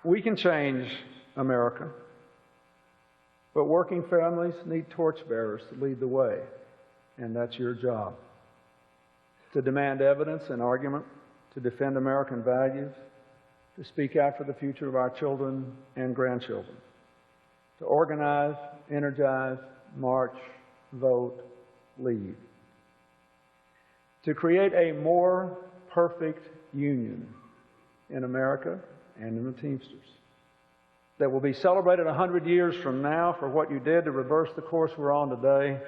We can change America, but working families need torchbearers to lead the way, and that's your job. To demand evidence and argument, to defend American values, to speak out for the future of our children and grandchildren, to organize, energize, march, vote, lead. To create a more perfect union in America and in the Teamsters that will be celebrated 100 years from now for what you did to reverse the course we're on today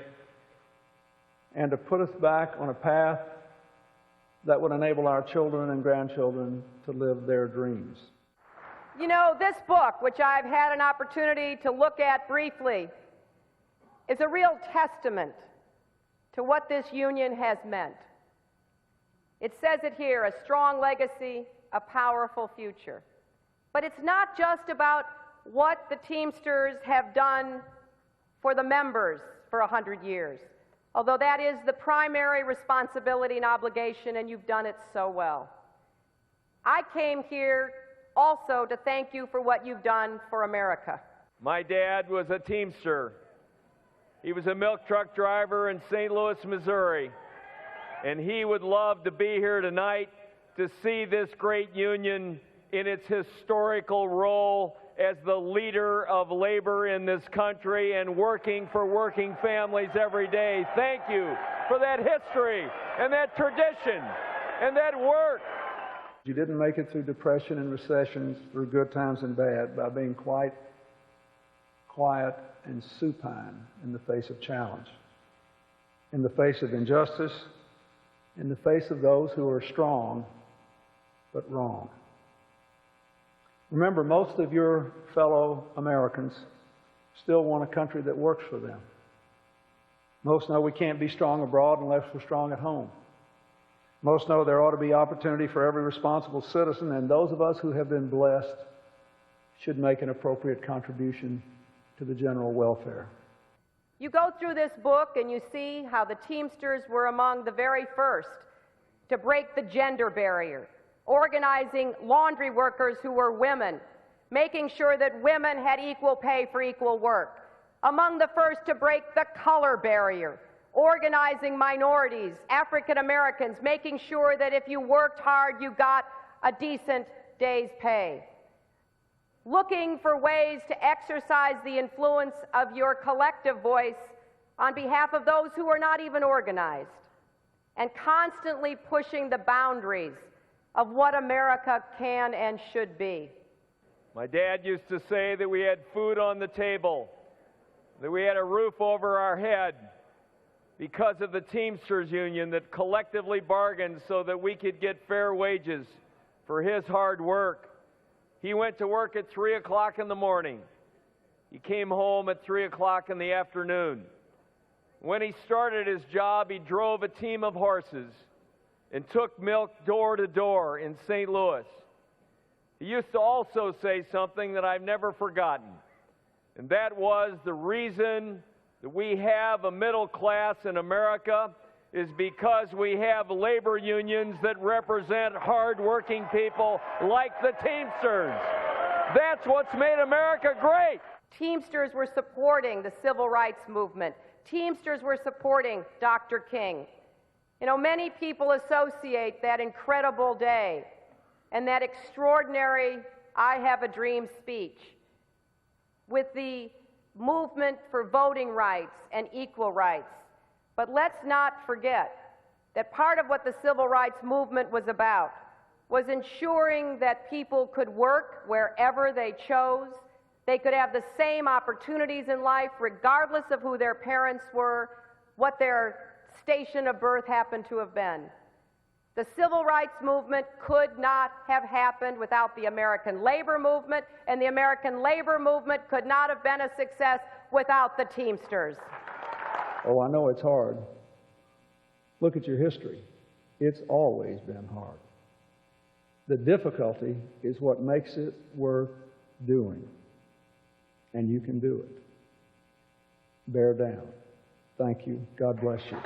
and to put us back on a path that would enable our children and grandchildren to live their dreams. You know, this book, which I've had an opportunity to look at briefly, is a real testament to what this union has meant. It says it here, a strong legacy, a powerful future. But it's not just about what the Teamsters have done for the members for 100 years, although that is the primary responsibility and obligation, and you've done it so well. I came here also to thank you for what you've done for America. My dad was a Teamster. He was a milk truck driver in St. Louis, Missouri, and he would love to be here tonight to see this great union in its historical role as the leader of labor in this country and working for working families every day. Thank you for that history and that tradition and that work. You didn't make it through depression and recessions, through good times and bad, by being quite quiet and supine in the face of challenge, in the face of injustice, in the face of those who are strong but wrong. Remember, most of your fellow Americans still want a country that works for them. Most know we can't be strong abroad unless we're strong at home. Most know there ought to be opportunity for every responsible citizen, and those of us who have been blessed should make an appropriate contribution to the general welfare. You go through this book and you see how the Teamsters were among the very first to break the gender barrier, organizing laundry workers who were women, making sure that women had equal pay for equal work, among the first to break the color barrier, organizing minorities, African Americans, making sure that if you worked hard, you got a decent day's pay. Looking for ways to exercise the influence of your collective voice on behalf of those who are not even organized, and constantly pushing the boundaries of what America can and should be. My dad used to say that we had food on the table, that we had a roof over our head because of the Teamsters Union that collectively bargained so that we could get fair wages for his hard work. He went to work at 3 o'clock in the morning. He came home at 3 o'clock in the afternoon. When he started his job, he drove a team of horses and took milk door to door in St. Louis. He used to also say something that I've never forgotten, and that was the reason that we have a middle class in America is because we have labor unions that represent hard-working people like the Teamsters. That's what's made America great. Teamsters were supporting the civil rights movement. Teamsters were supporting Dr. King. You know, many people associate that incredible day and that extraordinary I Have a Dream speech with the movement for voting rights and equal rights. But let's not forget that part of what the civil rights movement was about was ensuring that people could work wherever they chose. They could have the same opportunities in life regardless of who their parents were, what their station of birth happened to have been. The civil rights movement could not have happened without the American labor movement, and the American labor movement could not have been a success without the Teamsters. Oh, I know it's hard. Look at your history. It's always been hard. The difficulty is what makes it worth doing. And you can do it. Bear down. Thank you. God bless you.